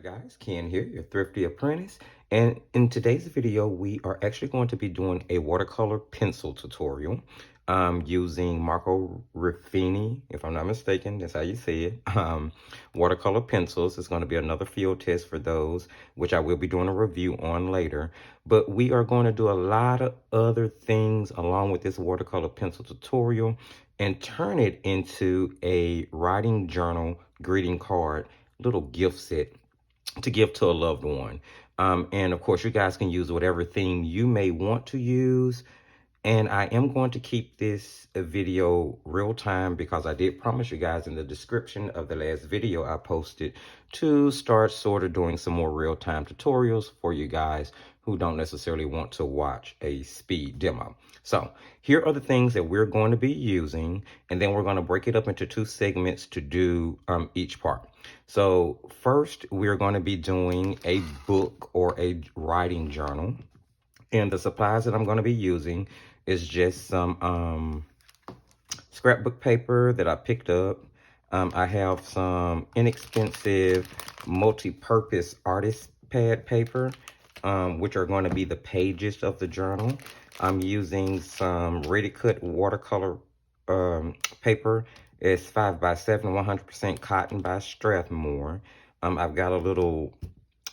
guys, Ken here, your thrifty apprentice, and in today's video we are actually going to be doing a watercolor pencil tutorial using Marco Reffine, if I'm not mistaken, that's how you say it. Watercolor pencils is going to be another field test for those, which I will be doing a review on later, but we are going to do a lot of other things along with this watercolor pencil tutorial and turn it into a writing journal greeting card little gift set to give to a loved one. And of course, you guys can use whatever theme you may want to use. And I am going to keep this video real time because I did promise you guys in the description of the last video I posted to start sort of doing some more real time tutorials for you guys who don't necessarily want to watch a speed demo. So here are the things that we're going to be using, and then we're going to break it up into two segments to do each part. So first, we're going to be doing a book or a writing journal. And the supplies that I'm going to be using is just some scrapbook paper that I picked up. I have some inexpensive multi-purpose artist pad paper, which are going to be the pages of the journal. I'm using some ready cut watercolor paper. It's 5x7, 100% cotton by Strathmore. I've got a little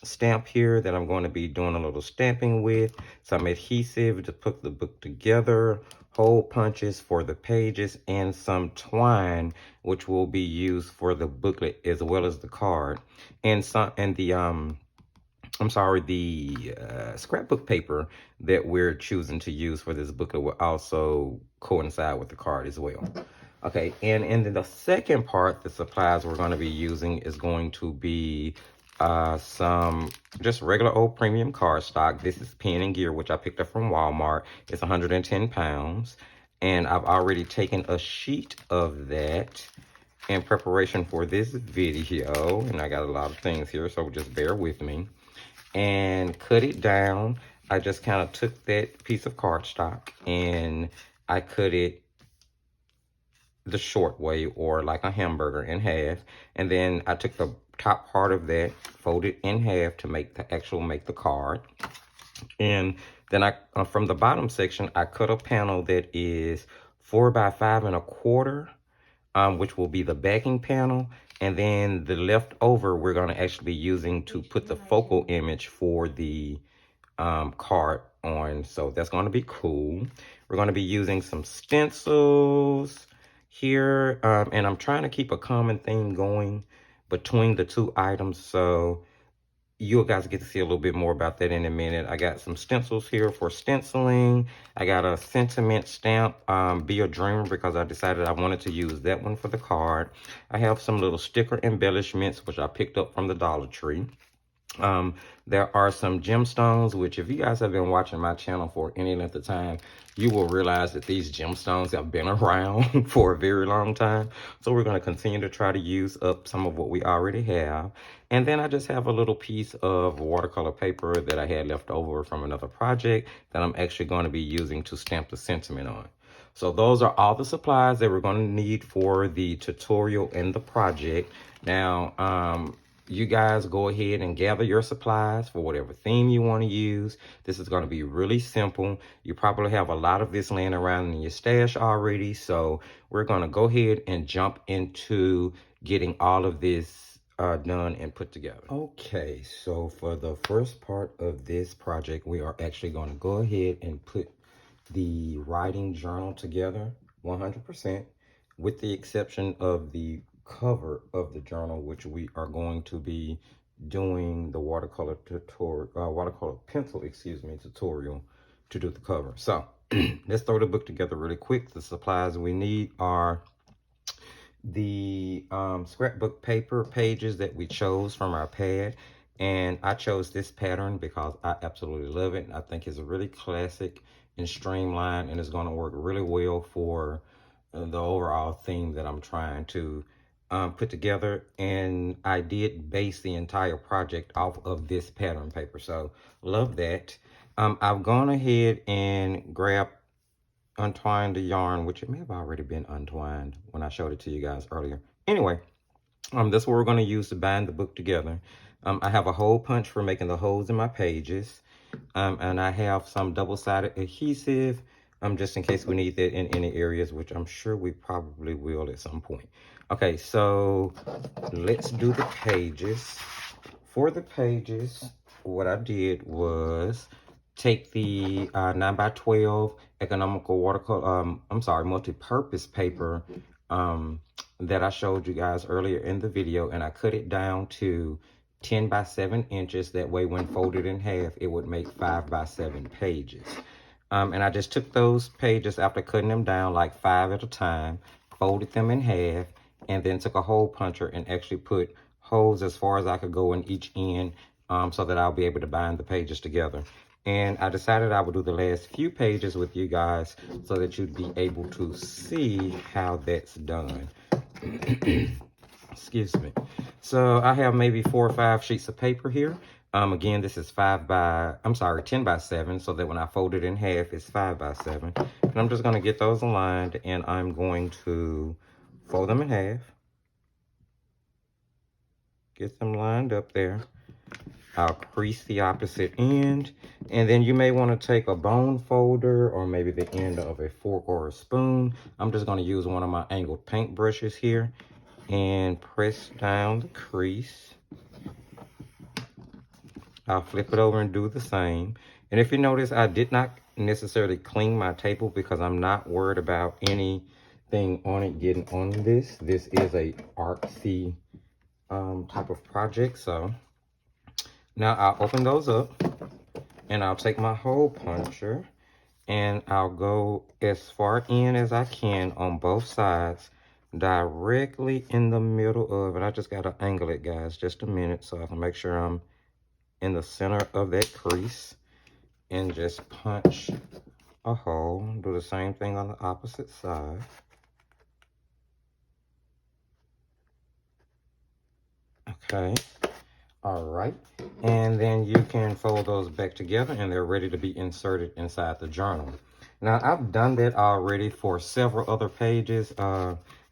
stamp here that I'm going to be doing a little stamping with, some adhesive to put the book together, hole punches for the pages, and some twine which will be used for the booklet as well as the card, and the scrapbook paper that we're choosing to use for this booklet will also coincide with the card as well. Okay, and in the second part, the supplies we're going to be using is going to be some just regular old premium cardstock. This is Pen and Gear, which I picked up from Walmart. It's 110 pounds. And I've already taken a sheet of that in preparation for this video. And I got a lot of things here, so just bear with me. And cut it down. I just kind of took that piece of cardstock and I cut it the short way, or like a hamburger, in half, and then I took the top part of that, folded in half to make the card, and then I from the bottom section I cut a panel that is 4x5 1/4, which will be the backing panel, and then the leftover we're going to actually be using to put the focal image for the card on. So that's going to be cool. We're going to be using some stencils here, and I'm trying to keep a common theme going between the two items, so you guys get to see a little bit more about that in a minute. I got some stencils here for stenciling. I got a sentiment stamp, Be a Dreamer, because I decided I wanted to use that one for the card. I have some little sticker embellishments, which I picked up from the Dollar Tree. There are some gemstones, which if you guys have been watching my channel for any length of time, you will realize that these gemstones have been around for a very long time. So we're going to continue to try to use up some of what we already have. And then I just have a little piece of watercolor paper that I had left over from another project that I'm actually going to be using to stamp the sentiment on. So those are all the supplies that we're going to need for the tutorial and the project. Now, you guys go ahead and gather your supplies for whatever theme you want to use. This is going to be really simple. You probably have a lot of this laying around in your stash already. So we're going to go ahead and jump into getting all of this done and put together. Okay, so for the first part of this project, we are actually going to go ahead and put the writing journal together 100%, with the exception of the cover of the journal, which we are going to be doing the watercolor pencil tutorial to do the cover. So let's throw the book together really quick. The supplies we need are the scrapbook paper pages that we chose from our pad, and I chose this pattern because I absolutely love it. I think it's really classic and streamlined, and it's going to work really well for the overall theme that I'm trying to put together. And I did base the entire project off of this pattern paper, so love that. I've gone ahead and untwined the yarn, which it may have already been untwined when I showed it to you guys earlier. Anyway, that's what we're going to use to bind the book together. I have a hole punch for making the holes in my pages. And I have some double-sided adhesive, just in case we need that in any areas, which I'm sure we probably will at some point. Okay, so let's do the pages. For the pages, what I did was take the 9x12 economical watercolor, multi-purpose paper that I showed you guys earlier in the video, and I cut it down to 10 by 7 inches. That way, when folded in half, it would make 5 by 7 pages. And I just took those pages after cutting them down like 5 at a time, folded them in half, and then took a hole puncher and actually put holes as far as I could go in each end, so that I'll be able to bind the pages together. And I decided I would do the last few pages with you guys so that you'd be able to see how that's done. Excuse me. So I have maybe 4 or 5 sheets of paper here. Again, this is 10 by 7, so that when I fold it in half, it's 5 by 7. And I'm just going to get those aligned, and I'm going to fold them in half. Get them lined up there. I'll crease the opposite end, and then you may want to take a bone folder or maybe the end of a fork or a spoon. I'm just going to use one of my angled paint brushes here and press down the crease. I'll flip it over and do the same. And if you notice, I did not necessarily clean my table because I'm not worried about anything on it getting on this. This is a artsy type of project. So now I'll open those up, and I'll take my hole puncher and I'll go as far in as I can on both sides, directly in the middle of it. I just gotta angle it, guys, just a minute so I can make sure I'm in the center of that crease, and just punch a hole. Do the same thing on the opposite side. Okay. All right, and then you can fold those back together, and they're ready to be inserted inside the journal. Now, I've done that already for several other pages.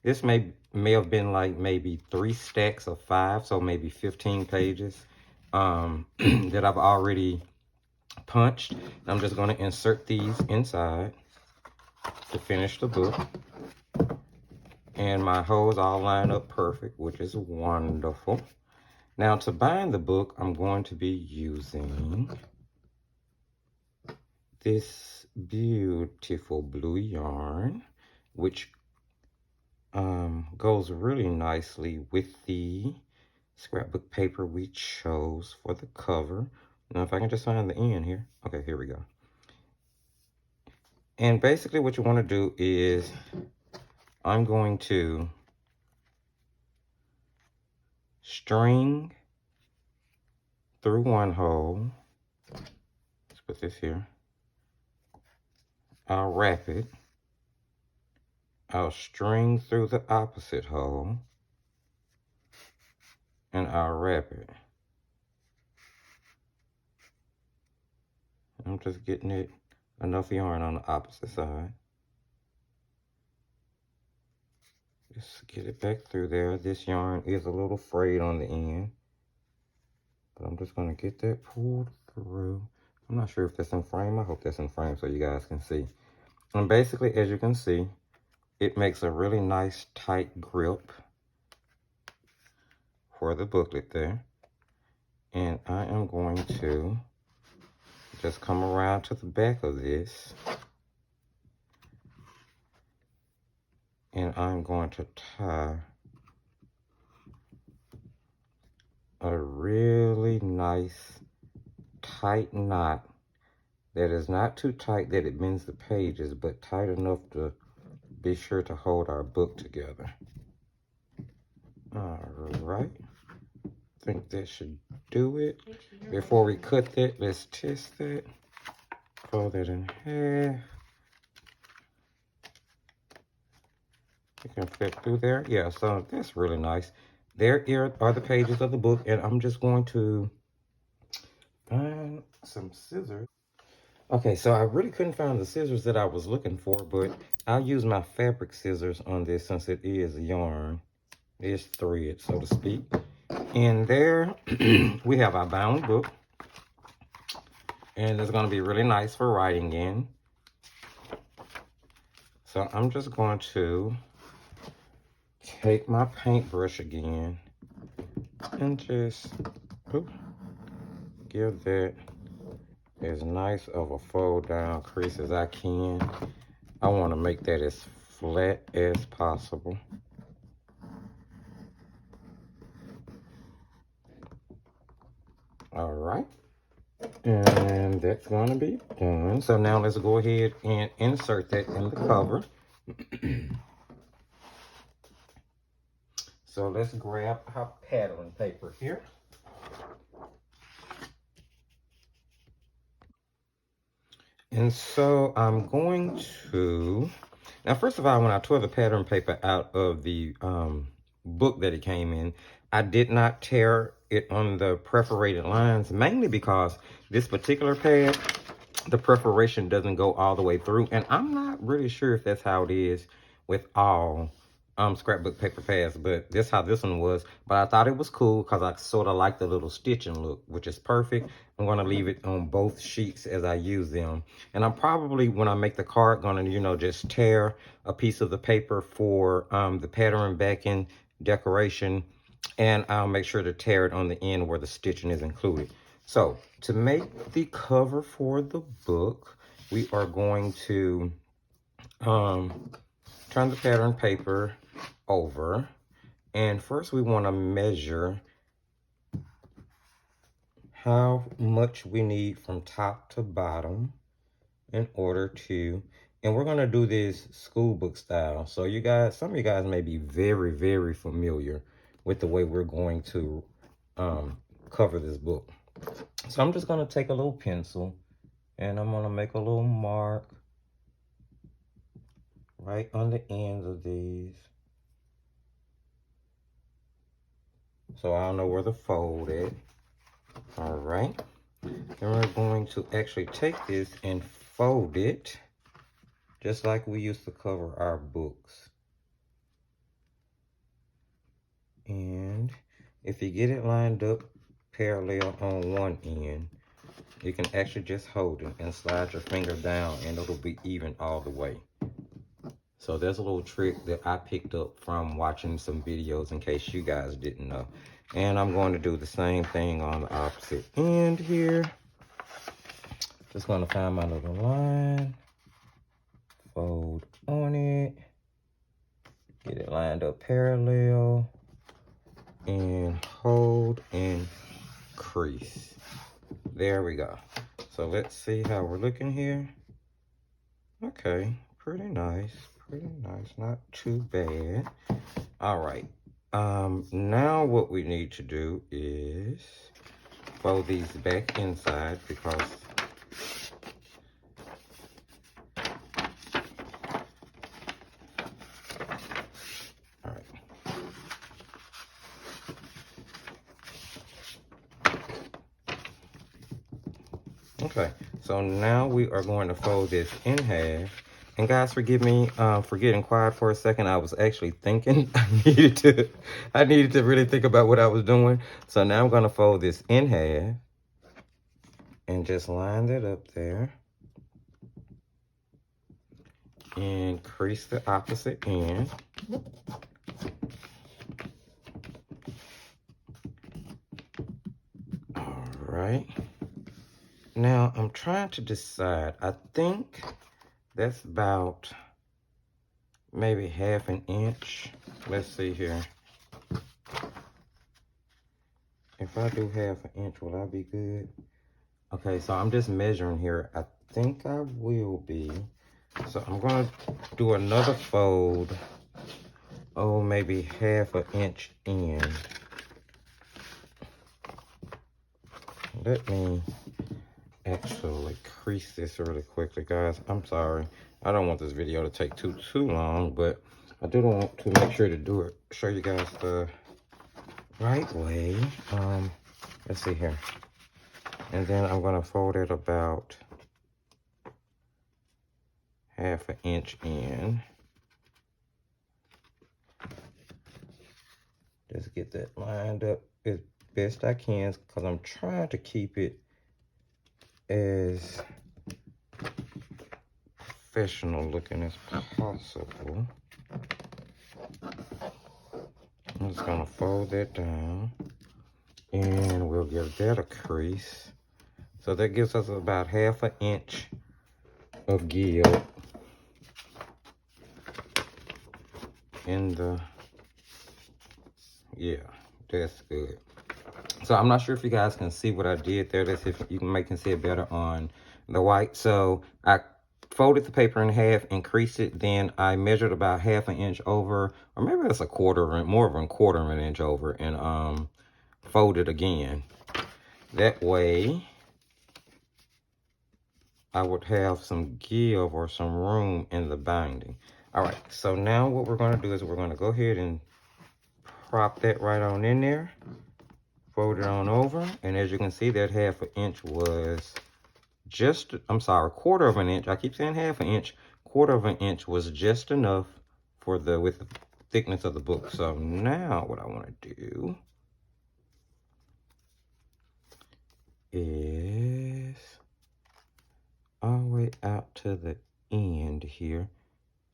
This may have been like maybe 3 stacks of 5, so maybe 15 pages that I've already punched. I'm just going to insert these inside to finish the book. And my holes all line up perfect, which is wonderful. Now, to bind the book, I'm going to be using this beautiful blue yarn, which goes really nicely with the scrapbook paper we chose for the cover. Now, if I can just find the end here. Okay, here we go. And basically what you want to do is I'm going to string through one hole. Let's put this here. I'll wrap it. I'll string through the opposite hole, and I'll wrap it. I'm just getting it enough yarn on the opposite side. Just get it back through there. This yarn is a little frayed on the end, but I'm just going to get that pulled through. I'm not sure if that's in frame. I hope that's in frame so you guys can see. And basically, as you can see, it makes a really nice tight grip for the booklet there. And I am going to just come around to the back of this, and I'm going to tie a really nice tight knot that is not too tight that it bends the pages, but tight enough to be sure to hold our book together. All right, I think that should do it. Before we cut that, let's test that. Fold it in half. You can fit through there. Yeah, so that's really nice. There are the pages of the book, and I'm just going to find some scissors. Okay, so I really couldn't find the scissors that I was looking for, but I'll use my fabric scissors on this since it is yarn. It's thread, so to speak. In there, we have our bound book. And it's going to be really nice for writing in. So I'm just going to take my paintbrush again and just give that as nice of a fold down crease as I can. I want to make that as flat as possible. All right. And that's going to be done. So now let's go ahead and insert that in the cover. So let's grab our pattern paper here. And so I'm going to, now first of all, when I tore the pattern paper out of the book that it came in, I did not tear it on the perforated lines, mainly because this particular pad, the perforation doesn't go all the way through. And I'm not really sure if that's how it is with all scrapbook paper pads, but that's how this one was. But I thought it was cool because I sort of like the little stitching look, which is perfect. I'm going to leave it on both sheets as I use them. And I'm probably, when I make the card, going to, you know, just tear a piece of the paper for the pattern backing decoration. And I'll make sure to tear it on the end where the stitching is included. So to make the cover for the book, we are going to turn the pattern paper over. And first we want to measure how much we need from top to bottom in order to, and we're going to do this school book style. So you guys, some of you guys may be very, very familiar with the way we're going to cover this book. So I'm just going to take a little pencil and I'm going to make a little mark right on the ends of these. So I'll know where to fold it. All right. Then we're going to actually take this and fold it just like we used to cover our books. And if you get it lined up parallel on one end, you can actually just hold it and slide your finger down and it'll be even all the way. So there's a little trick that I picked up from watching some videos in case you guys didn't know. And I'm going to do the same thing on the opposite end here. Just going to find my little line, fold on it, get it lined up parallel, and hold and crease. There we go. So let's see how we're looking here. Okay, pretty nice, not too bad. All right. Now what we need to do is fold these back inside because all right. Okay, so now we are going to fold this in half. And guys, forgive me for getting quiet for a second. I was actually thinking I needed to really think about what I was doing. So now I'm going to fold this in half and just line that up there and crease the opposite end. All right. Now I'm trying to decide. I think that's about maybe ½ an inch. Let's see here. If I do ½ an inch, will I be good? Okay, so I'm just measuring here. I think I will be. So I'm gonna do another fold. Oh, maybe ½ an inch in. Let me actually crease this really quickly, guys. I'm sorry. I don't want this video to take too long, but I do want to make sure to do it, show you guys the right way. Let's see here. And then I'm gonna fold it about ½ an inch in. Just get that lined up as best I can, because I'm trying to keep it as professional looking as possible. I'm just gonna fold that down, and we'll give that a crease. So that gives us about 1/2 inch of give in the, yeah, that's good. So I'm not sure if you guys can see what I did there. Let's see if you can see it better on the white. So I folded the paper in half, increased it, then I measured about 1/2 inch over, or maybe that's more of a 1/4 inch over, and folded again. That way I would have some give or some room in the binding. All right, so now what we're going to do is we're going to go ahead and prop that right on in there, fold it on over, and as you can see, that 1/2 inch was just, I'm sorry, 1/4 inch. I keep saying 1/2 inch. 1/4 inch was just enough for with the thickness of the book. So now what I want to do is all the way out to the end here.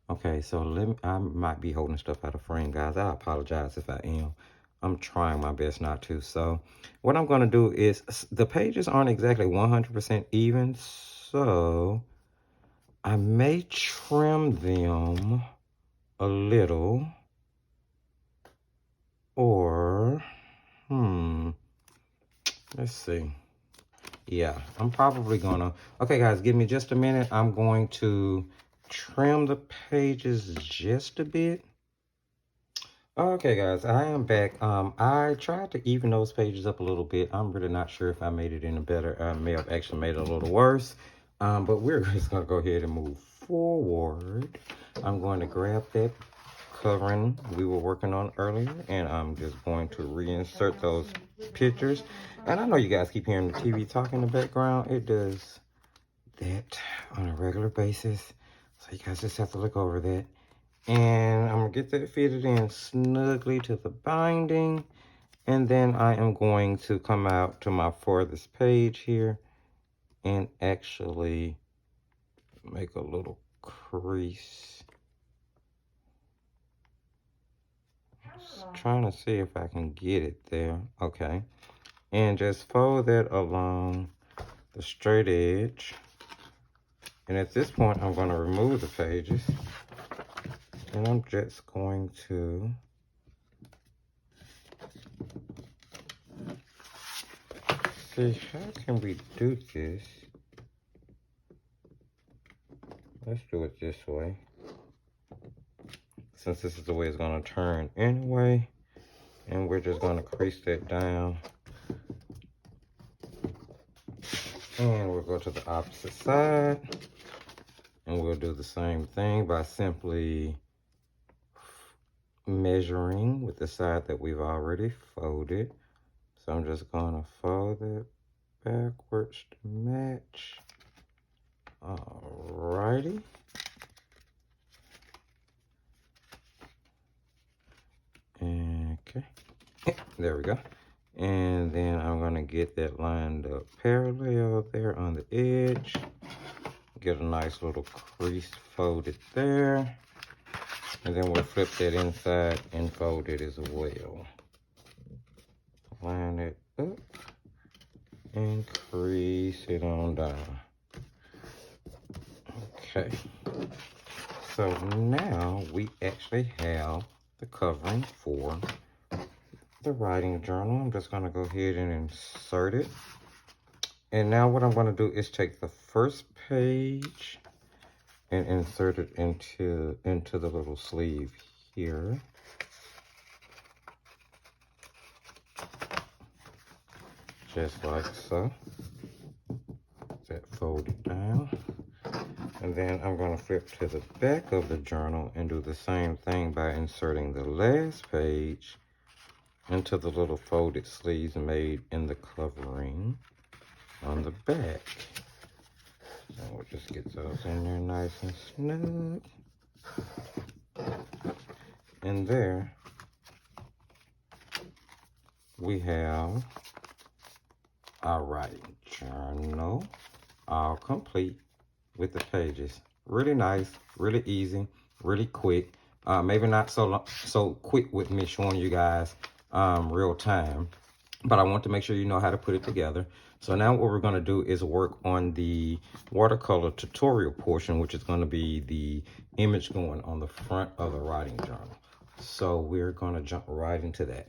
Okay, so I might be holding stuff out of frame, guys. I apologize if I am. I'm trying my best not to. So what I'm going to do is, the pages aren't exactly 100% even, so I may trim them a little, or, let's see. Yeah, I'm probably gonna, okay guys, give me just a minute. I'm going to trim the pages just a bit. Okay guys, I am back. I tried to even those pages up a little bit. I'm really not sure if I made it any better. I may have actually made it a little worse. But we're just gonna go ahead and move forward. I'm going to grab that covering we were working on earlier, and I'm just going to reinsert those pictures. And I know you guys keep hearing the TV talking in the background. It does that on a regular basis, so you guys just have to look over that. And I'm gonna get that fitted in snugly to the binding, and then I am going to come out to my farthest page here and actually make a little crease. Just trying to see if I can get it there. Okay, and just fold that along the straight edge. And at this point, I'm going to remove the pages, and I'm just going to see, how can we do this? Let's do it this way, since this is the way it's going to turn anyway. And we're just going to crease that down, and we'll go to the opposite side, and we'll do the same thing by simply measuring with the side that we've already folded. So I'm just going to fold it backwards to match. Alrighty. Okay, there we go. And then I'm going to get that lined up parallel there on the edge. Get a nice little crease folded there. And then we'll flip that inside and fold it as well. Line it up and crease it on down. Okay. So now we actually have the covering for the writing journal. I'm just going to go ahead and insert it. And now what I'm going to do is take the first page and insert it into the little sleeve here. Just like so. That folded down. And then I'm going to flip to the back of the journal and do the same thing by inserting the last page into the little folded sleeves made in the covering on the back. And we'll just get those in there nice and snug. And there we have our writing journal all complete with the pages. Really nice, really easy, really quick. Maybe not so quick with me showing you guys real time, but I want to make sure you know how to put it together. So now what we're going to do is work on the watercolor tutorial portion, which is going to be the image going on the front of the writing journal. So we're going to jump right into that.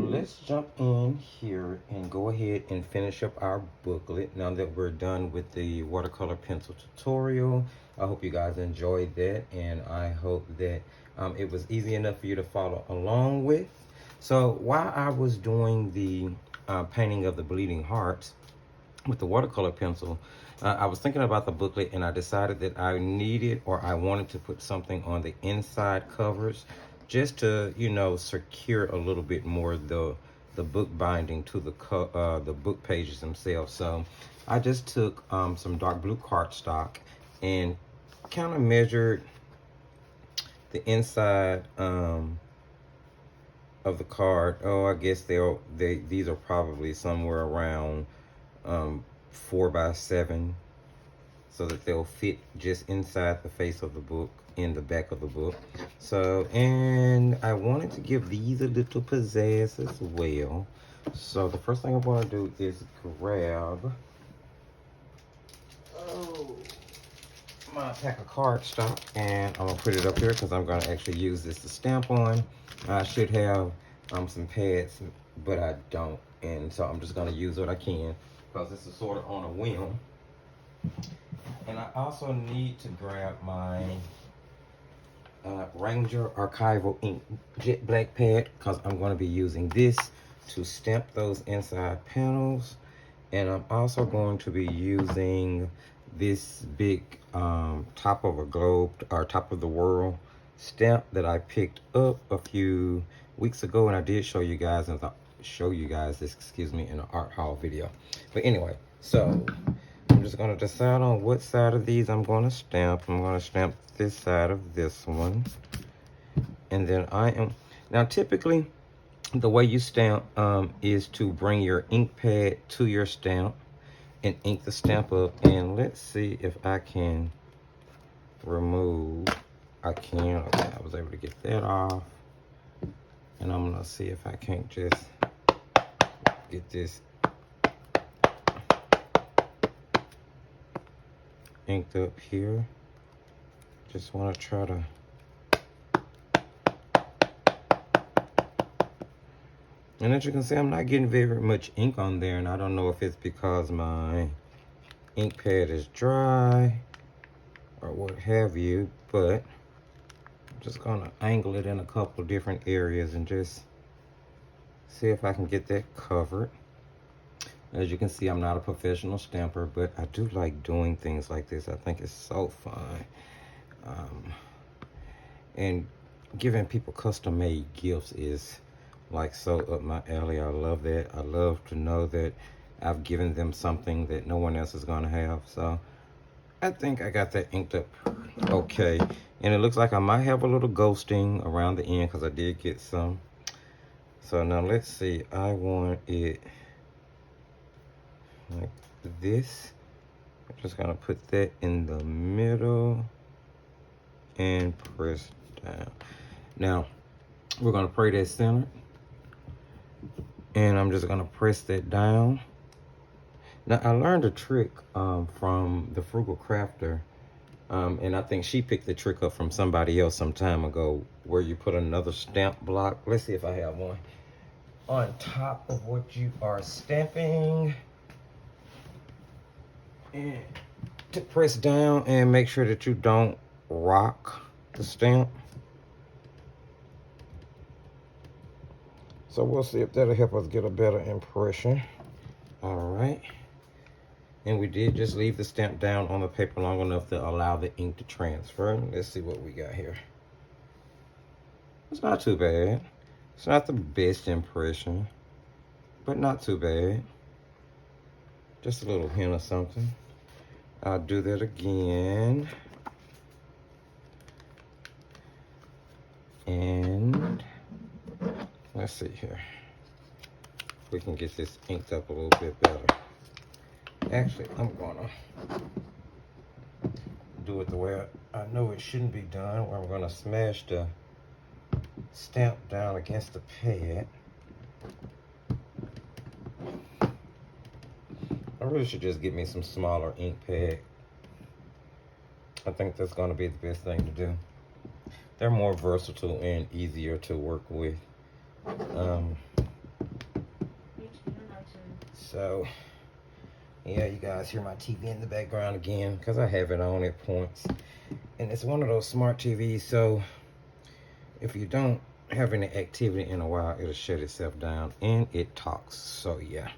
Let's jump in here and go ahead and finish up our booklet now that we're done with the watercolor pencil tutorial. I hope you guys enjoyed that, and I hope that it was easy enough for you to follow along with. So while I was doing the painting of the bleeding hearts with the watercolor pencil, I was thinking about the booklet, and I decided that I needed, or I wanted to put something on the inside covers just to, you know, secure a little bit more the book binding to the book pages themselves. So I just took some dark blue cardstock and kind of measured the inside of the card. Oh, I guess these are probably somewhere around 4 by 7, so that they'll fit just inside the face of the book, in the back of the book. So, and I wanted to give these a little pizzazz as well. So the first thing I want to do is grab my pack of cardstock, and I'm gonna put it up here because I'm gonna actually use this to stamp on. I should have some pads, but I don't, and so I'm just gonna use what I can because this is sort of on a whim. And I also need to grab my Ranger Archival Ink Jet Black pad because I'm going to be using this to stamp those inside panels. And I'm also going to be using this big top of a globe or top of the world stamp that I picked up a few weeks ago, and I did show you guys this, excuse me, in an art haul video. But anyway, so I'm just going to decide on what side of these I'm going to stamp. I'm going to stamp this side of this one. And then now typically the way you stamp is to bring your ink pad to your stamp and ink the stamp up. And let's see if I can remove, okay, I was able to get that off. And I'm going to see if I can't just get this inked up here. Just want to try to and as you can see, I'm not getting very much ink on there, and I don't know if it's because my ink pad is dry or what have you, but I'm just gonna angle it in a couple different areas and just see if I can get that covered. As you can see, I'm not a professional stamper, but I do like doing things like this. I think it's so fun. And giving people custom-made gifts is like so up my alley. I love that. I love to know that I've given them something that no one else is gonna have. So I think I got that inked up okay. And it looks like I might have a little ghosting around the end because I did get some. So now let's see. I want it like this. I'm just gonna put that in the middle and press down. Now we're gonna pray that center, and I'm just gonna press that down. Now I learned a trick from the Frugal Crafter, and I think she picked the trick up from somebody else some time ago, where you put another stamp block. Let's see if I have one on top of what you are stamping, and to press down and make sure that you don't rock the stamp. So we'll see if that'll help us get a better impression. All right. And we did just leave the stamp down on the paper long enough to allow the ink to transfer. Let's see what we got here. It's not too bad. It's not the best impression, but not too bad. Just a little hint of something. I'll do that again. And let's see here. We can get this inked up a little bit better. Actually, I'm gonna do it the way I know it shouldn't be done, where I'm gonna smash the stamp down against the pad. I really should just get me some smaller ink pad. I think that's gonna be the best thing to do. They're more versatile and easier to work with. So, yeah, you guys hear my TV in the background again because I have it on at points. And it's one of those smart TVs, so if you don't have any activity in a while, it'll shut itself down and it talks. So, yeah.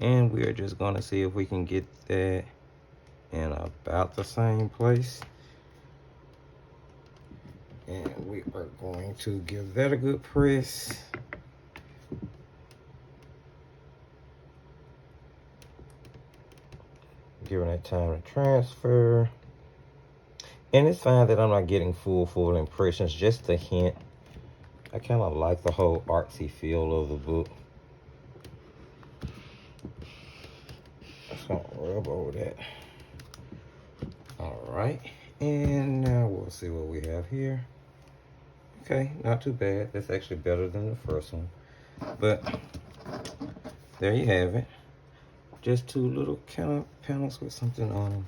And we're just going to see if we can get that in about the same place. And we are going to give that a good press. Giving it time to transfer. And it's fine that I'm not getting full impressions, just a hint. I kind of like the whole artsy feel of the book. Just gonna rub over that. All right, and now we'll see what we have here. Okay, not too bad. That's actually better than the first one. But there you have it. Just two little panels with something on them.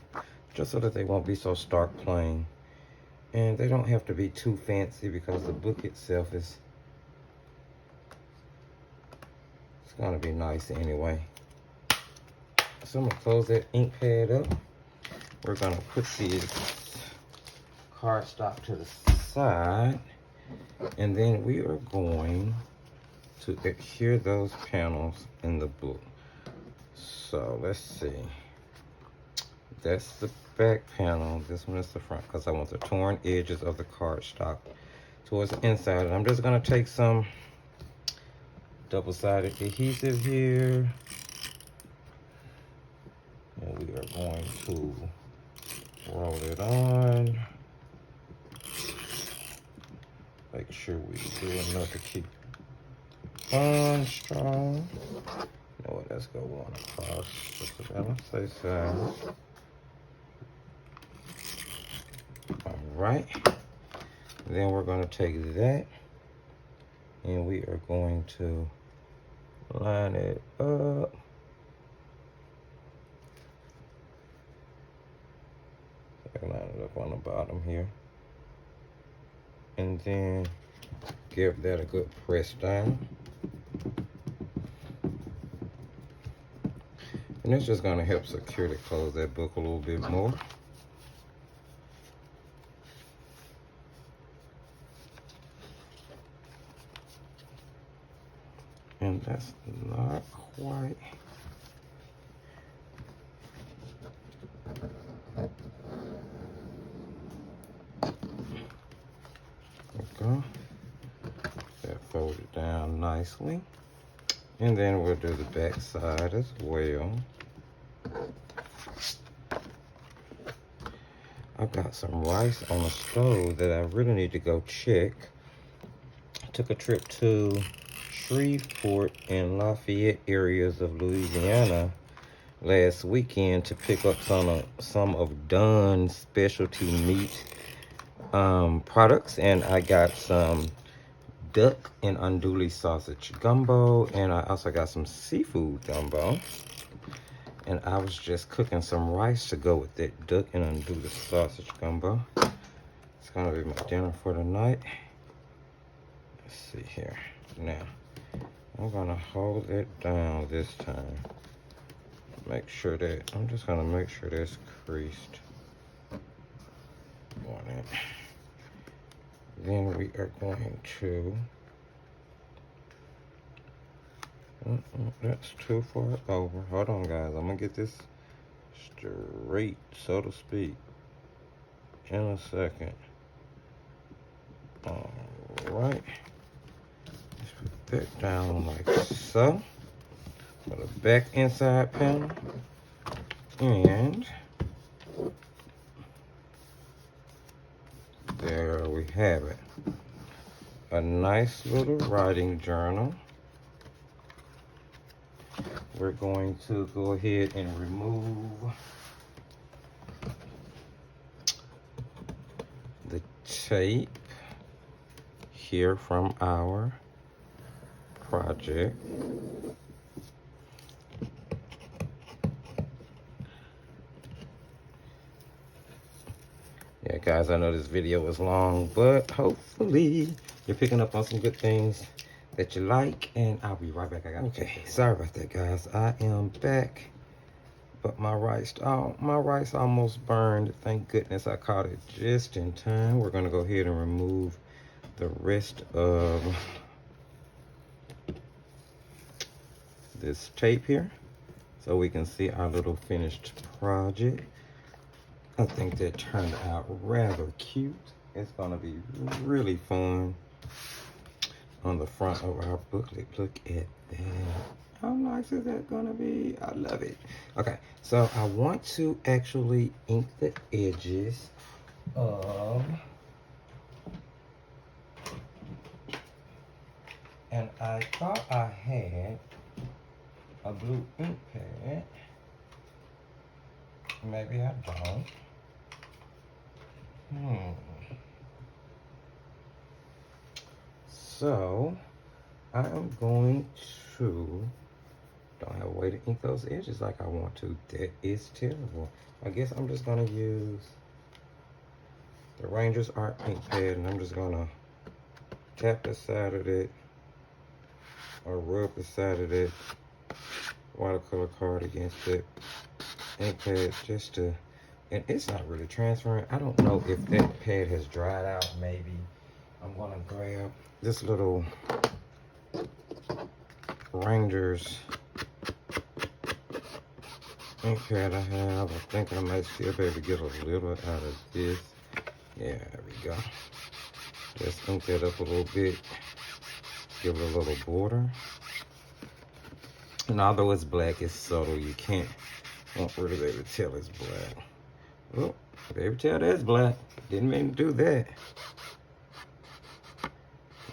just so that they won't be so stark plain. And they don't have to be too fancy because the book itself is, it's gonna be nice anyway. So I'm gonna close that ink pad up. We're gonna put these cardstock to the side, and then we are going to adhere those panels in the book. So let's see. That's the back panel. This one is the front because I want the torn edges of the cardstock towards the inside. And I'm just gonna take some double-sided adhesive here, and we are going to roll it on. Make sure we do enough to keep on strong. You know what? Let's go one across just about on the side. All right. Then we're going to take that and we are going to line it up. Line it up on the bottom here. And then give that a good press down. And it's just going to help securely close that book a little bit more. And that's not quite. Go. That folded down nicely. And then we'll do the back side as well. I've got some rice on the stove that I really need to go check. I took a trip to Shreveport and Lafayette areas of Louisiana last weekend to pick up some of Dunn's specialty meat products, and I got some duck and andouille sausage gumbo, and I also got some seafood gumbo. And I was just cooking some rice to go with that duck and andouille sausage gumbo. It's gonna be my dinner for the night. Let's see here. Now, I'm gonna hold it down this time. Make sure that, I'm just gonna make sure that's creased on it. Then we are going to, that's too far over. Hold on, guys. I'm gonna get this straight, so to speak, in a second. All right. Let's put that down like so. For the back inside panel. And there we have it. A nice little writing journal. We're going to go ahead and remove the tape here from our project. Yeah, guys, I know this video was long, but hopefully you're picking up on some good things that you like, and I'll be right back. Okay, sorry about that, guys. I am back, but my rice almost burned. Thank goodness I caught it just in time. We're gonna go ahead and remove the rest of this tape here so we can see our little finished project. I think that turned out rather cute. It's gonna be really fun on the front of our booklet. Look at that. How nice is that gonna be? I love it. Okay, so I want to actually ink the edges of, and I thought I had a blue ink pad. Maybe I don't. So I am going to Don't have a way to ink those edges like I want to. That is terrible. I guess I'm just gonna use the Ranger's Art ink pad, and I'm just gonna tap the side of it or rub the side of it watercolor card against it ink pad just to, and it's not really transferring. I don't know if that pad has dried out. Maybe I'm gonna grab this little Ranger's ink pad I have. I think I might still be able to get a little out of this. Yeah, there we go. Just ink that up a little bit. Give it a little border. And although it's black, it's subtle. You won't really be able to tell it's black. Oh, be able to tell that's black. Didn't mean to do that.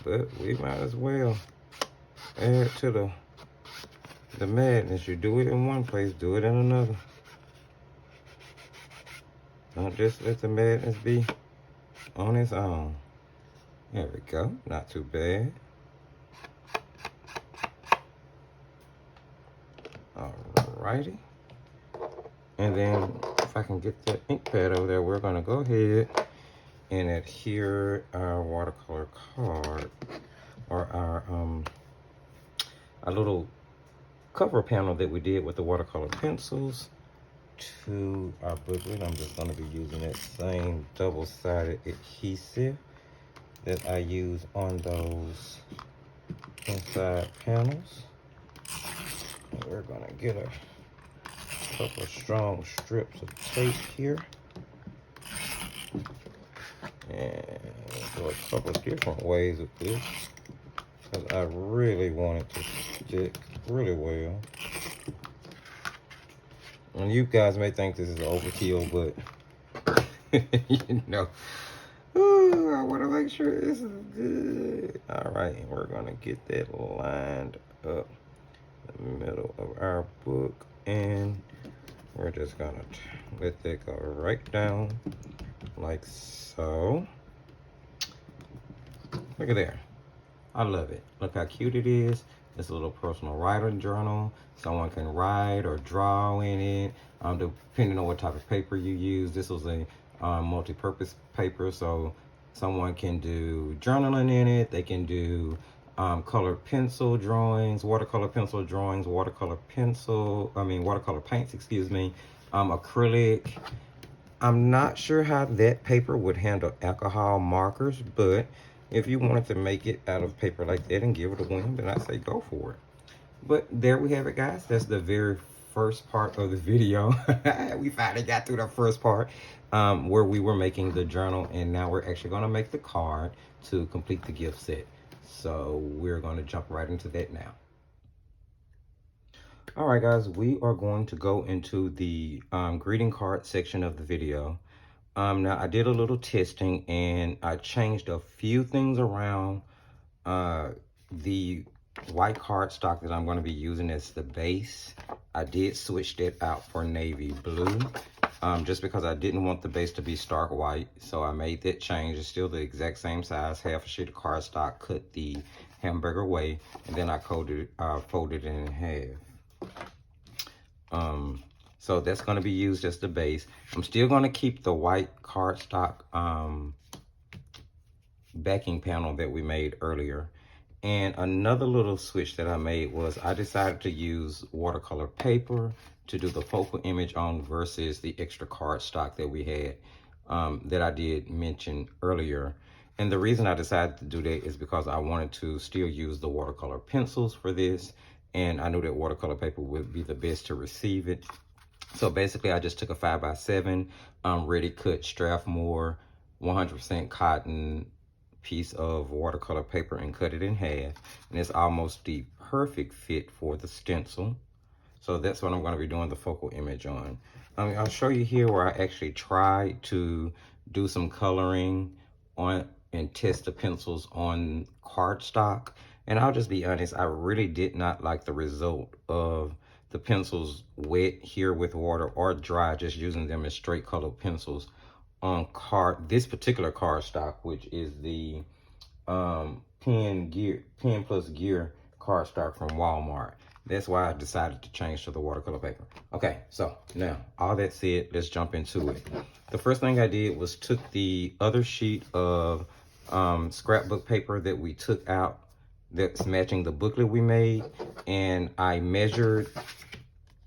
But we might as well add to the madness. You do it in one place, do it in another. Don't just let the madness be on its own. There we go. Not too bad. Alrighty. And then if I can get that ink pad over there, we're gonna go ahead and adhere our watercolor card or our little cover panel that we did with the watercolor pencils to our booklet. I'm just gonna be using that same double-sided adhesive that I use on those inside panels. And we're gonna get a couple of strong strips of tape here and do a couple of different ways with this because I really want it to stick really well. And you guys may think this is overkill, but you know, ooh, I want to make sure this is good. All right, and we're gonna get that lined up in the middle of our book, and we're just gonna let that go right down like so. Look at there. I love it. Look how cute it is. It's a little personal writing journal. Someone can write or draw in it, depending on what type of paper you use. This was a multi-purpose paper, so someone can do journaling in it. They can do colored pencil drawings, watercolor pencil drawings, watercolor paints, excuse me, acrylic. I'm not sure how that paper would handle alcohol markers, but if you wanted to make it out of paper like that and give it a win, then I say go for it. But there we have it, guys. That's the very first part of the video. We finally got through the first part where we were making the journal, and now we're actually going to make the card to complete the gift set. So we're going to jump right into that now. All right, guys, we are going to go into the greeting card section of the video. Now, I did a little testing, and I changed a few things around the white cardstock that I'm going to be using as the base. I did switch that out for navy blue, just because I didn't want the base to be stark white. So I made that change. It's still the exact same size, half a sheet of cardstock, cut the hamburger way, and then I folded it in half. So that's going to be used as the base. I'm still going to keep the white cardstock backing panel that we made earlier. And another little switch that I made was I decided to use watercolor paper to do the focal image on versus the extra cardstock that we had that I did mention earlier. And the reason I decided to do that is because I wanted to still use the watercolor pencils for this. And I knew that watercolor paper would be the best to receive it. So basically, I just took a 5x7 ready cut Strathmore 100% cotton piece of watercolor paper and cut it in half. And it's almost the perfect fit for the stencil. So that's what I'm going to be doing the focal image on. I'll show you here where I actually tried to do some coloring on and test the pencils on cardstock. And I'll just be honest, I really did not like the result of the pencils wet here with water or dry, just using them as straight colored pencils on this particular cardstock, which is the Pen Plus Gear cardstock from Walmart. That's why I decided to change to the watercolor paper. Okay, so now all that said, let's jump into it. The first thing I did was took the other sheet of scrapbook paper that we took out that's matching the booklet we made, and I measured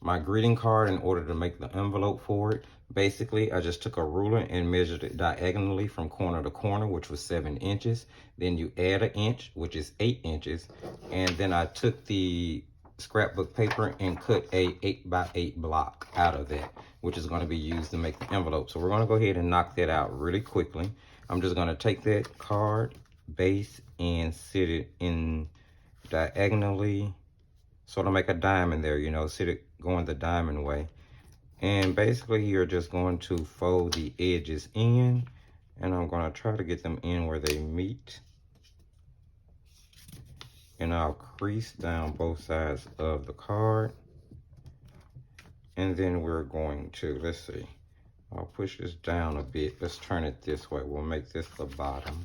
my greeting card in order to make the envelope for it. Basically, I just took a ruler and measured it diagonally from corner to corner, which was 7 inches. Then you add 1 inch, which is 8 inches. And then I took the scrapbook paper and cut a 8x8 block out of that, which is going to be used to make the envelope. So we're going to go ahead and knock that out really quickly. I'm just going to take that card base and sit it in diagonally, sort of make a diamond there, you know, sit it going the diamond way. And basically you're just going to fold the edges in, and I'm going to try to get them in where they meet. And I'll crease down both sides of the card. And then we're going to, let's see, I'll push this down a bit. Let's turn it this way. We'll make this the bottom.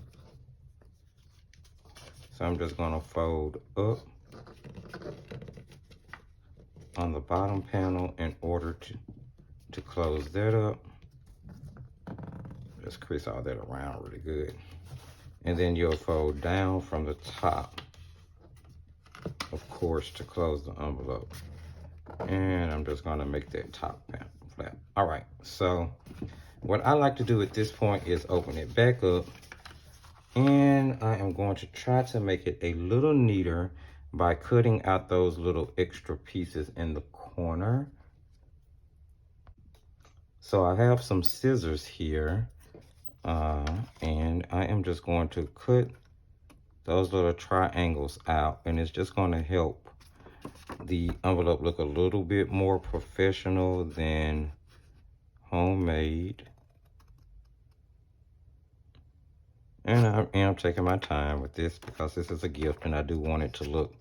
So I'm just going to fold up on the bottom panel in order to close that up. Just crease all that around really good. And then you'll fold down from the top, of course, to close the envelope. And I'm just going to make that top flap. All right, so what I like to do at this point is open it back up, and I am going to try to make it a little neater by cutting out those little extra pieces in the corner. So I have some scissors here, and I am just going to cut those little triangles out, and it's just going to help the envelope look a little bit more professional than homemade. And I am taking my time with this because this is a gift and I do want it to look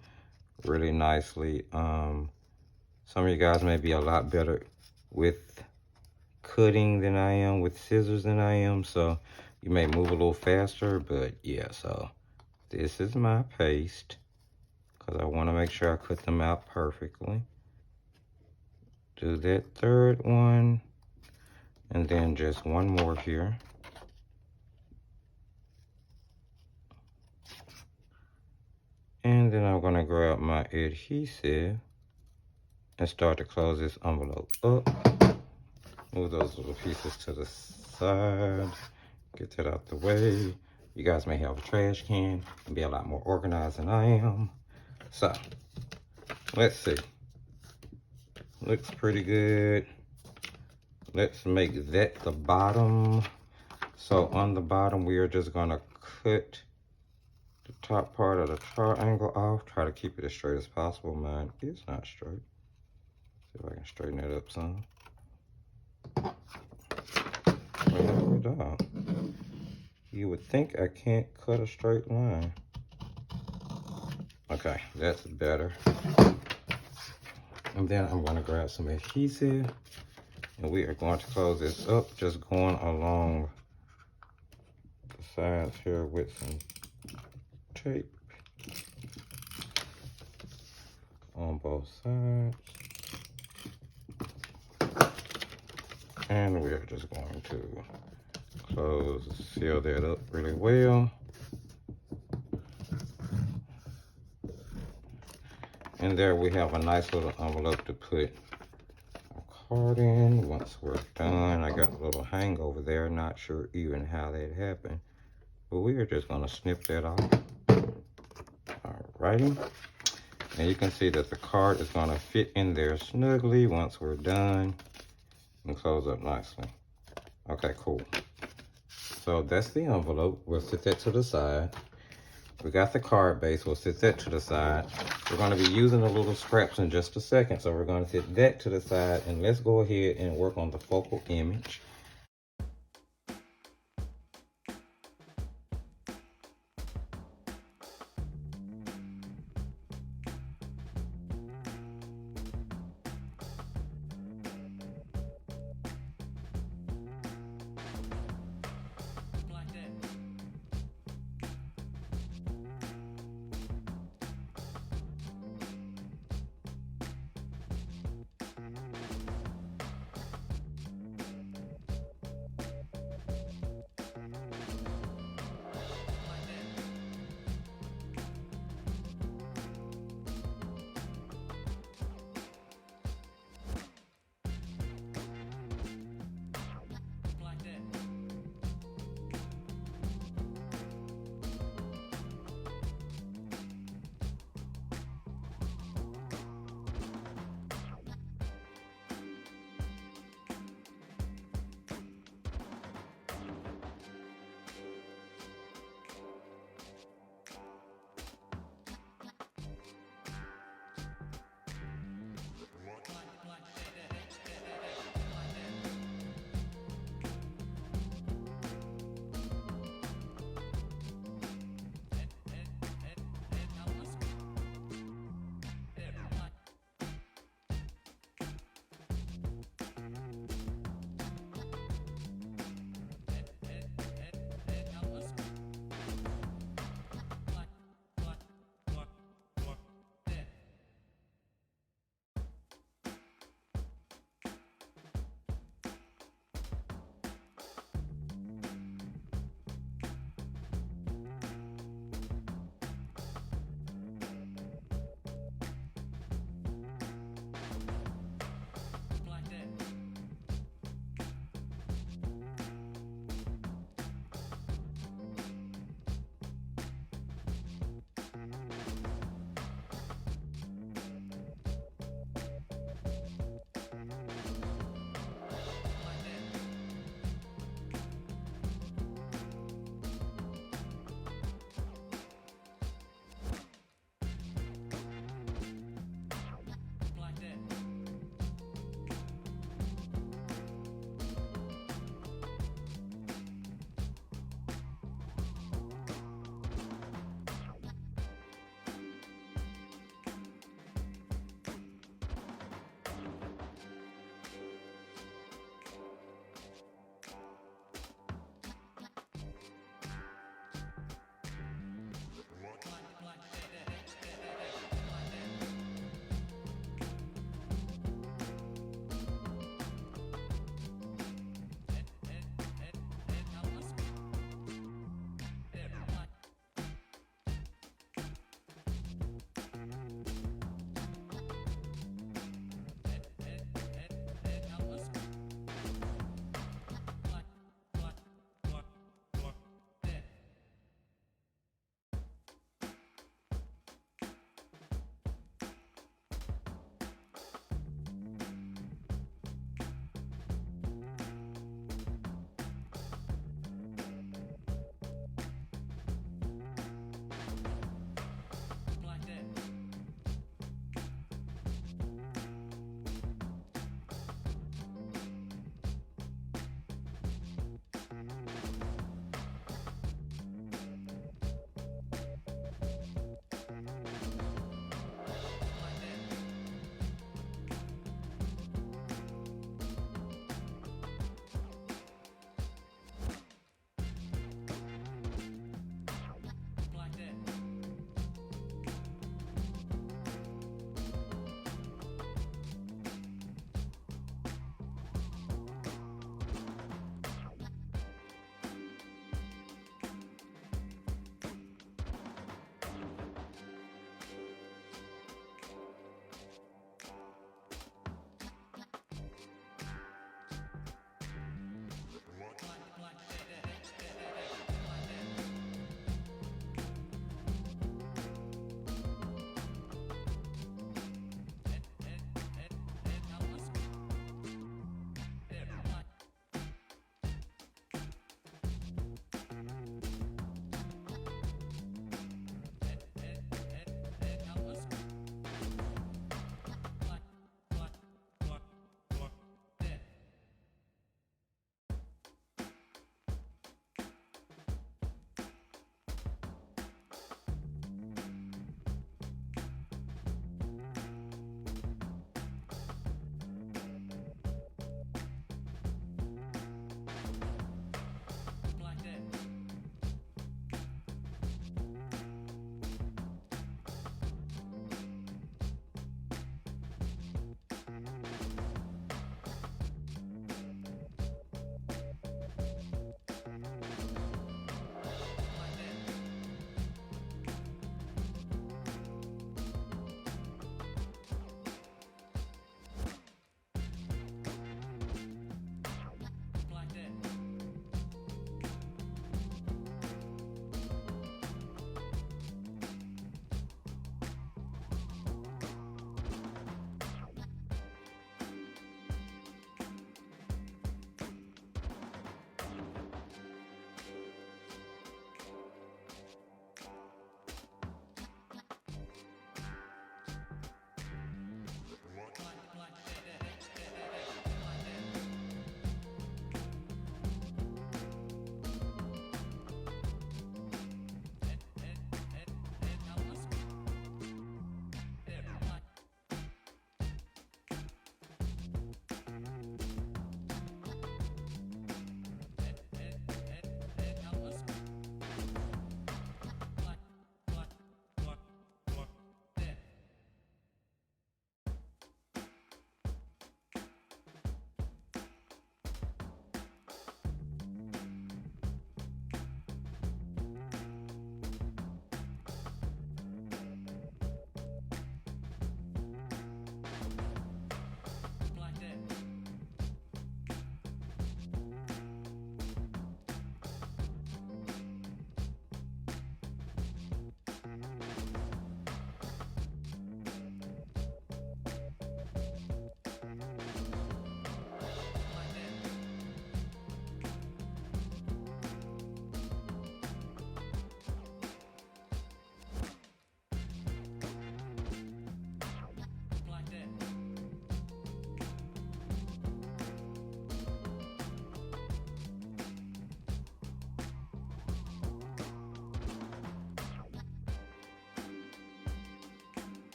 really nicely. Some of you guys may be a lot better with cutting than I am, with scissors than I am, so you may move a little faster. But yeah, so this is my paste because I want to make sure I cut them out perfectly. Do that third one, and then just one more here. And then I'm going to grab my adhesive and start to close this envelope up. Move those little pieces to the side. Get that out the way. You guys may have a trash can and be a lot more organized than I am. So, let's see. Looks pretty good. Let's make that the bottom. So on the bottom, we are just going to cut the top part of the triangle off. Try to keep it as straight as possible. Mine is not straight. See if I can straighten that up some. Well, you would think I can't cut a straight line. Okay, that's better. And then I'm going to grab some adhesive, and we are going to close this up, just going along the sides here with some tape on both sides. And we're just going to seal that up really well. And there we have a nice little envelope to put a card in. Once we're done, I got a little hangover there, not sure even how that happened, but we are just going to snip that off. Alrighty. And you can see that the card is going to fit in there snugly once we're done and close up nicely. Okay, cool. So that's the envelope. We'll sit that to the side. We got the card base. We'll sit that to the side. We're going to be using the little scraps in just a second. So we're going to sit that to the side, and let's go ahead and work on the focal image.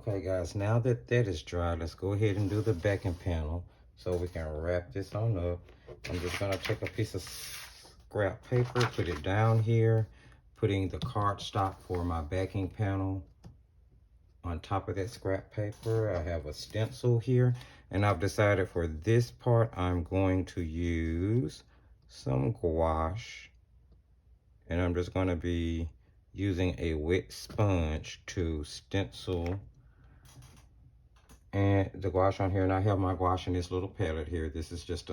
Okay guys, now that that is dry, let's go ahead and do the backing panel so we can wrap this on up. I'm just gonna take a piece of scrap paper, put it down here, putting the cardstock for my backing panel on top of that scrap paper. I have a stencil here, and I've decided for this part I'm going to use some gouache, and I'm just going to be using a wet sponge to stencil and the gouache on here. And I have my gouache in this little palette here. This is just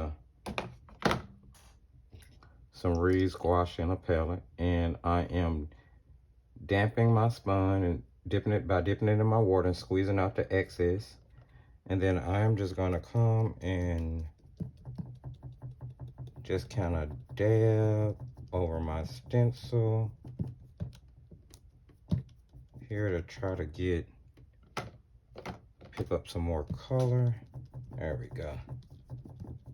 some Reed's gouache in a palette, and I am damping my sponge and dipping it in my water and squeezing out the excess. And then I'm just gonna come and just kind of dab over my stencil here to try to pick up some more color. There we go.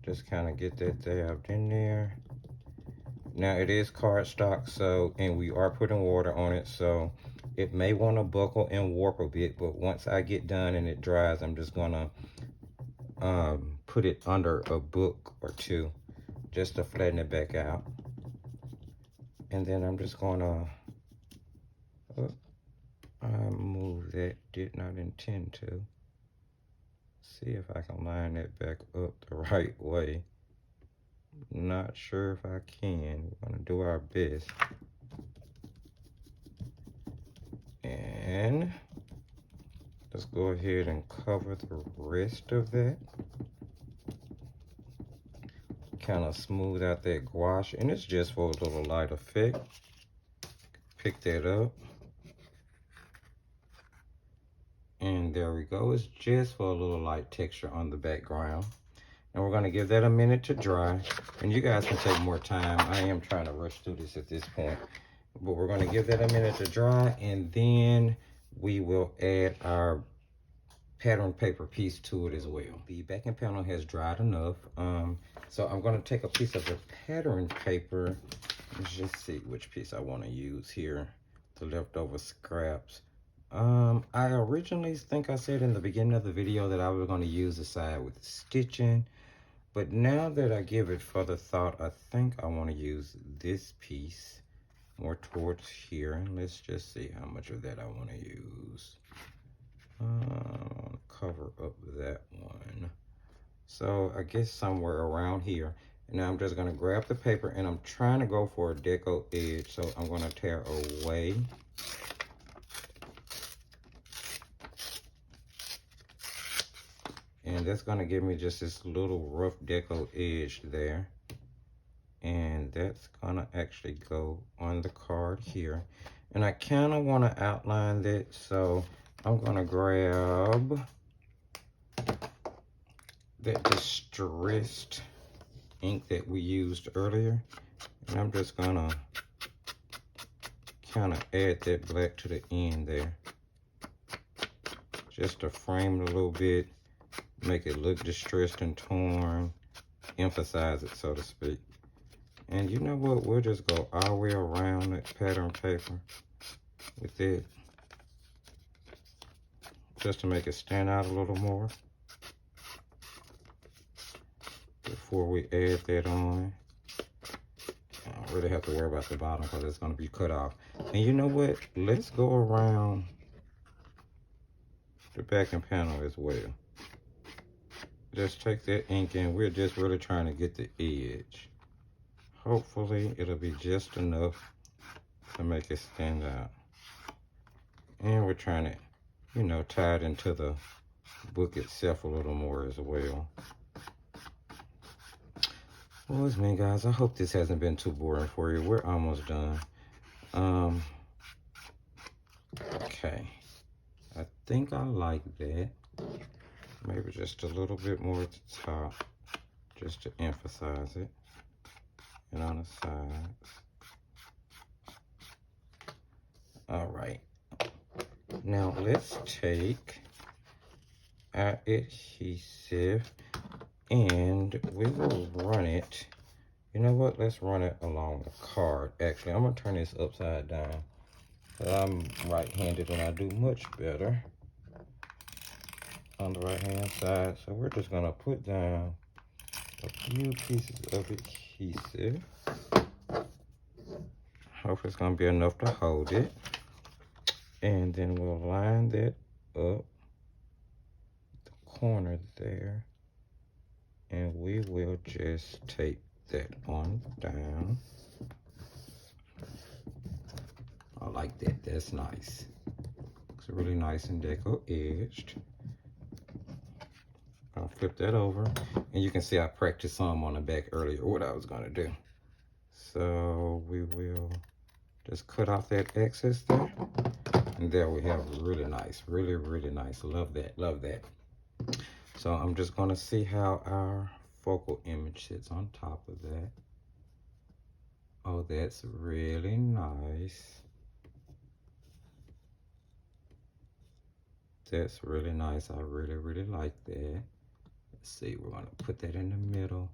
Just kind of get that dabbed in there. Now it is cardstock, so, and we are putting water on it, so it may want to buckle and warp a bit, but once I get done and it dries, I'm just gonna put it under a book or two just to flatten it back out. And then I'm just gonna I moved that, did not intend to. See if I can line that back up the right way. Not sure if I can. We're gonna do our best. And let's go ahead and cover the rest of that. Kind of smooth out that gouache, and it's just for a little light effect. Pick that up. And there we go. It's just for a little light texture on the background. And we're going to give that a minute to dry. And you guys can take more time. I am trying to rush through this at this point. But we're going to give that a minute to dry. And then we will add our pattern paper piece to it as well. The backing panel has dried enough. So I'm going to take a piece of the pattern paper. Let's just see which piece I want to use here. The leftover scraps. I originally think I said in the beginning of the video that I was going to use the side with the stitching, but now that I give it further thought, I think I want to use this piece more towards here. And let's just see how much of that I want to use. Cover up that one. So I guess somewhere around here. And now I'm just going to grab the paper, and I'm trying to go for a deco edge, so I'm going to tear away. And that's going to give me just this little rough deco edge there. And that's going to actually go on the card here. And I kind of want to outline that, so I'm going to grab that distressed ink that we used earlier. And I'm just going to kind of add that black to the end there. Just to frame it a little bit. Make it look distressed and torn, emphasize it, so to speak. And you know what? We'll just go all the way around that pattern paper with it, just to make it stand out a little more before we add that on. I don't really have to worry about the bottom because it's going to be cut off. And you know what? Let's go around the backing panel as well. Just take that ink and we're just really trying to get the edge. Hopefully it'll be just enough to make it stand out. And we're trying to, you know, tie it into the book itself a little more as well. Well, it's me, guys. I hope this hasn't been too boring for you. We're almost done. Okay. I think I like that. Maybe just a little bit more at the top, just to emphasize it. And on the sides. All right. Now let's take our adhesive and we will run it. You know what? Let's run it along the card. Actually, I'm going to turn this upside down. I'm right-handed and I do much better on the right hand side. So we're just gonna put down a few pieces of adhesive. Hopefully it's gonna be enough to hold it. And then we'll line that up, the corner there. And we will just tape that on down. I like that, that's nice. It's really nice and deco edged. I'll flip that over. And you can see I practiced some on the back earlier what I was gonna do. So we will just cut off that excess there. And there we have really nice, really, really nice. Love that, love that. So I'm just gonna see how our focal image sits on top of that. Oh, that's really nice. That's really nice. I really, really like that. Let's see, we're gonna put that in the middle.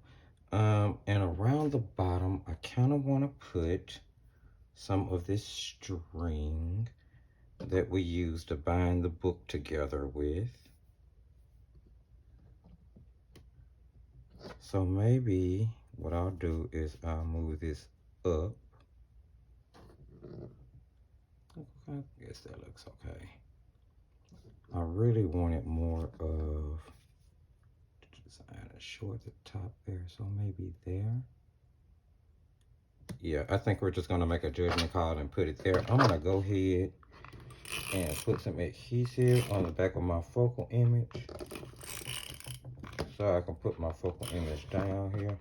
And around the bottom, I kind of want to put some of this string that we use to bind the book together with. So maybe what I'll do is I'll move this up. I guess that looks okay. I really wanted more of design to show at the top there, so maybe there. Yeah, I think we're just gonna make a judgment call and put it there. I'm gonna go ahead and put some adhesive on the back of my focal image so I can put my focal image down here.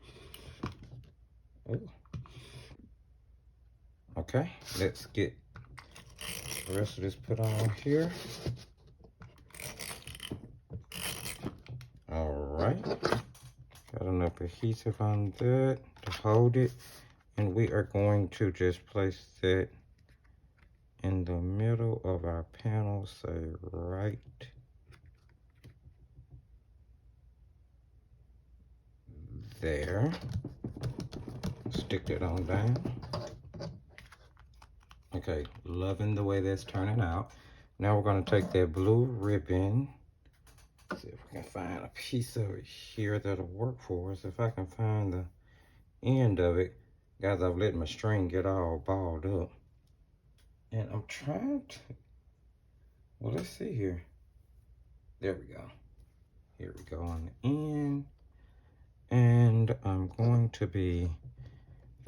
Ooh. Okay, let's get the rest of this put on here. All right, got enough adhesive on that to hold it, and we are going to just place that in the middle of our panel, say right there. Stick that on down. Okay, loving the way that's turning out. Now we're gonna take that blue ribbon. See if we can find a piece of it here that'll work for us. If I can find the end of it. Guys, I've let my string get all balled up. And I'm trying to, well, let's see here. There we go. Here we go on the end. And I'm going to be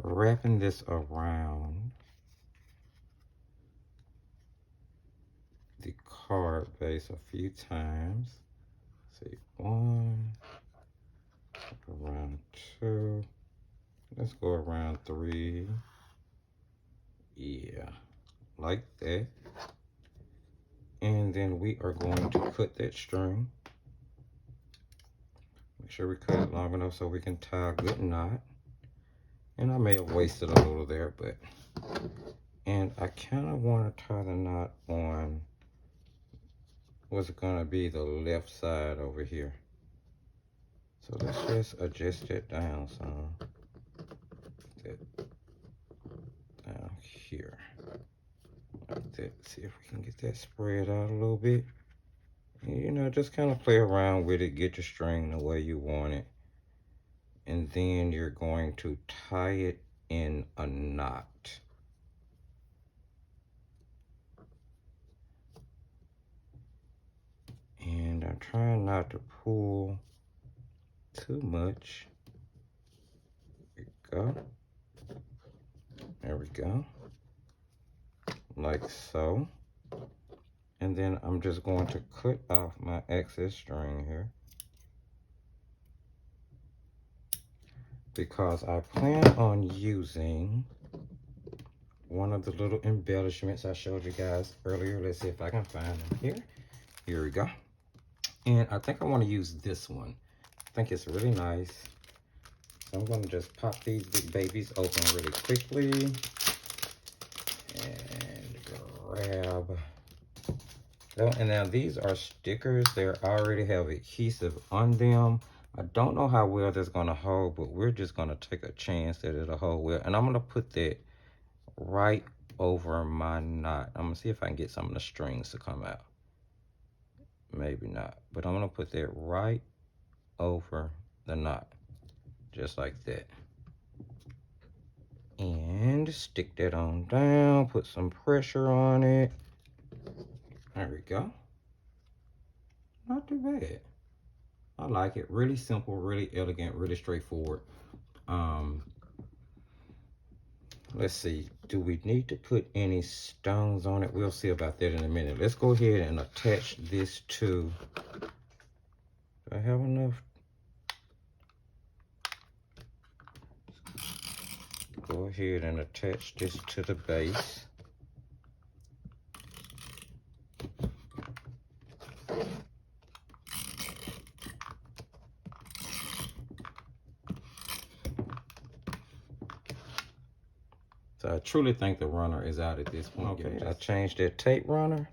wrapping this around the card base a few times. Let's see, 1, around 2. Let's go around 3. Yeah, like that. And then we are going to cut that string. Make sure we cut it long enough so we can tie a good knot. And I may have wasted a little there, but, and I kind of want to tie the knot on what's going to be the left side over here. So let's just adjust it down some. Put that down here. Like that. See if we can get that spread out a little bit. And, you know, just kind of play around with it. Get your string the way you want it. And then you're going to tie it in a knot. And I'm trying not to pull too much. There we go. There we go. Like so. And then I'm just going to cut off my excess string here, because I plan on using one of the little embellishments I showed you guys earlier. Let's see if I can find them here. Here we go. And I think I want to use this one. I think it's really nice. So I'm going to just pop these big babies open really quickly and grab. And now these are stickers. They already have adhesive on them. I don't know how well that's going to hold, but we're just going to take a chance that it'll hold well. And I'm going to put that right over my knot. I'm going to see if I can get some of the strings to come out. Maybe not, but I'm gonna put that right over the knot, just like that. And stick that on down, put some pressure on it. There we go. Not too bad. I like it. Really simple, really elegant, really straightforward. Let's see. Do we need to put any stones on it? We'll see about that in a minute. Let's go ahead and attach this to... Do I have enough? Go ahead and attach this to the base. So I truly think the runner is out at this point. Okay, I changed that tape runner.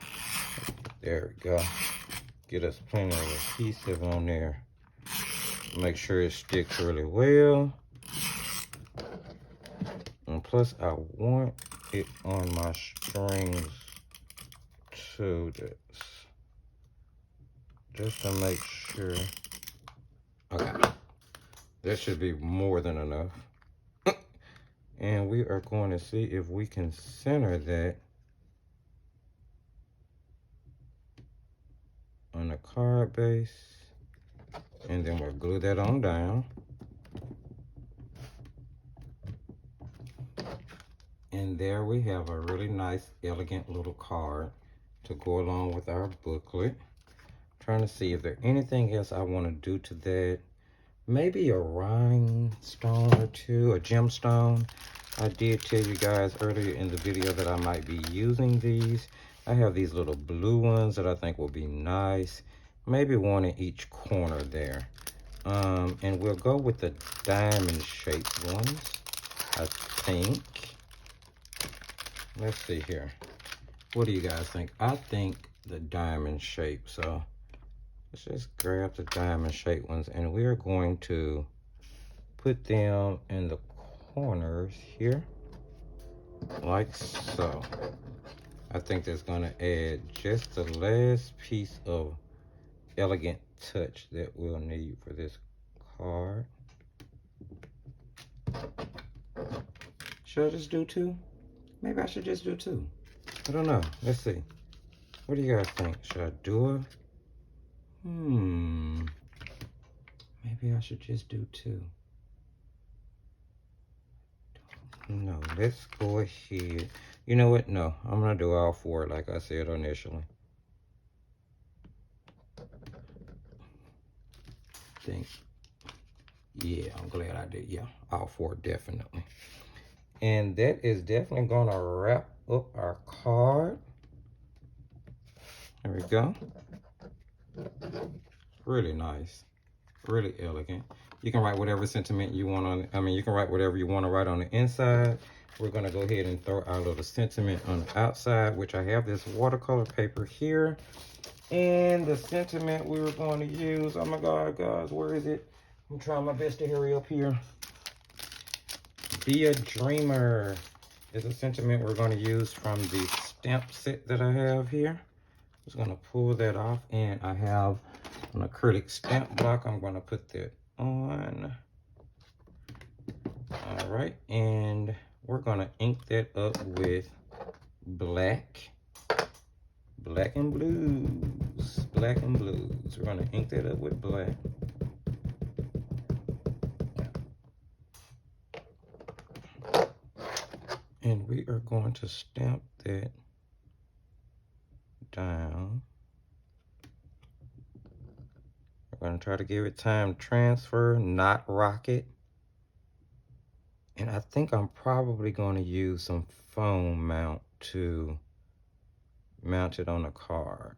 There we go. Get us plenty of adhesive on there. Make sure it sticks really well. And plus I want it on my strings too. Just to make sure. Okay. That should be more than enough. And we are going to see if we can center that on the card base. And then we'll glue that on down. And there we have a really nice, elegant little card to go along with our booklet. I'm trying to see if there's anything else I want to do to that. Maybe a rhinestone or two, a gemstone. I did tell you guys earlier in the video that I might be using these. I have these little blue ones that I think will be nice. Maybe one in each corner there. And we'll go with the diamond shaped ones, I think. Let's see here. What do you guys think? I think the diamond shape. So let's just grab the diamond shaped ones, and we're going to put them in the corners here, like so. I think that's going to add just the last piece of elegant touch that we'll need for this card. Should I just do two? Maybe I should just do two. I don't know. Let's see. What do you guys think? Should I do it? Maybe I should just do two. No, let's go ahead. You know what? No, I'm going to do all four like I said initially. Yeah, I'm glad I did. Yeah, all four definitely. And that is definitely going to wrap up our card. There we go. Really nice. Really elegant. You can write whatever sentiment you want on it. I mean, you can write whatever you want to write on the inside. We're going to go ahead and throw our little sentiment on the outside, which I have this watercolor paper here. And the sentiment we were going to use, oh my God, guys, where is it? I'm trying my best to hurry up here. Be a Dreamer is a sentiment we're going to use from the stamp set that I have here. Just going to pull that off, and I have an acrylic stamp block. I'm going to put that on. All right, and we're going to ink that up with black and blues. Black and blues. We're going to ink that up with black. And we are going to stamp that down. We're going to try to give it time transfer, not rocket. And I think I'm probably going to use some foam mount to mount it on a card.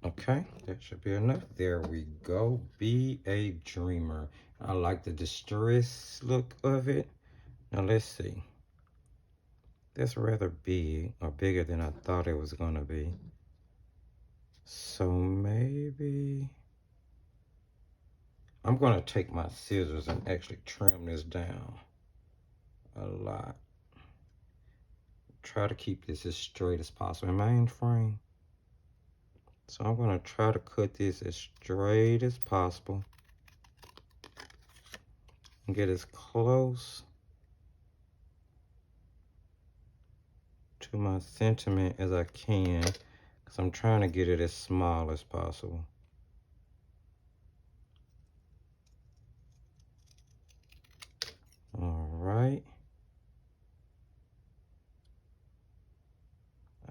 Okay, that should be enough. There we go. Be a Dreamer. I like the distress look of it. Now let's see. That's rather big, or bigger than I thought it was going to be. So maybe I'm going to take my scissors and actually trim this down a lot. Try to keep this as straight as possible. Am I in frame? So I'm going to try to cut this as straight as possible and get as close to my sentiment as I can, because I'm trying to get it as small as possible. All right.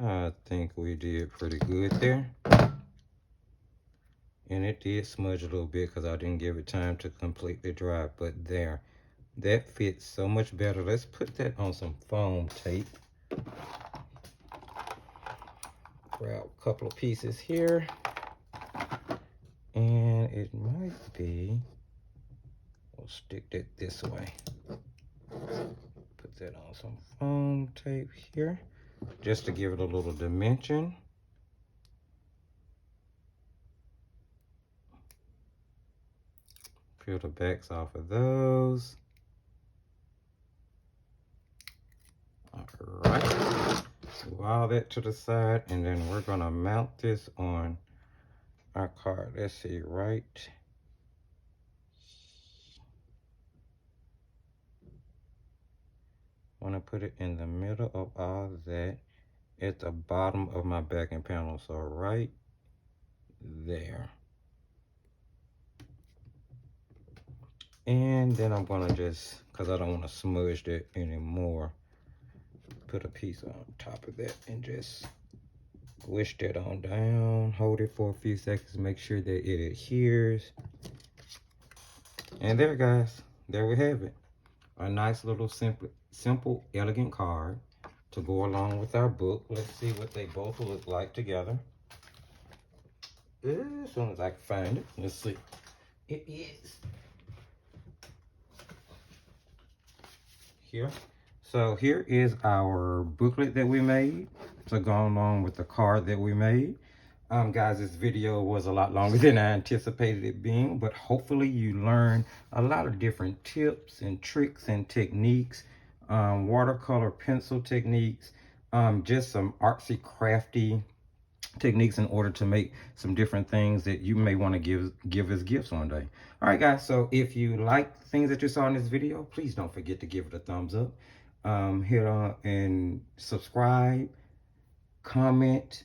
I think we did pretty good there. And it did smudge a little bit because I didn't give it time to completely dry, but there. That fits so much better. Let's put that on some foam tape. Grab a couple of pieces here. And it might be, we'll stick that this way. Put that on some foam tape here, just to give it a little dimension. Peel the backs off of those. All right, move all that to the side, and then we're gonna mount this on our card. Let's see, right. I want to put it in the middle of all that at the bottom of my backing panel, so right there. And then I'm gonna just, because I don't want to smudge that anymore, put a piece on top of that and just squish that on down. Hold it for a few seconds, make sure that it adheres. And there, guys, there we have it. A nice little simple, elegant card to go along with our book. Let's see what they both look like together. As soon as I can find it, let's see. It is here. So here is our booklet that we made to go along with the card that we made. Guys, this video was a lot longer than I anticipated it being, but hopefully you learned a lot of different tips and tricks and techniques, watercolor pencil techniques, just some artsy crafty techniques in order to make some different things that you may want to give as gifts one day. All right, guys, so if you like things that you saw in this video, please don't forget to give it a thumbs up. Hit on and subscribe, comment.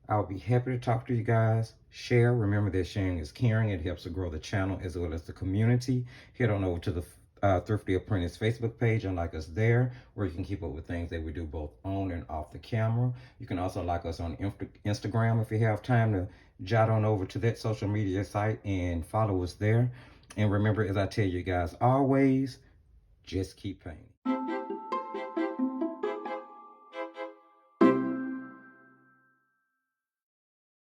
I'll be happy to talk to you guys. Share. Remember that sharing is caring. It helps to grow the channel as well as the community. Head on over to the Thrifty Apprentice Facebook page and like us there, where you can keep up with things that we do both on and off the camera. You can also like us on Instagram if you have time to jot on over to that social media site and follow us there. And remember, as I tell you guys always, just keep painting.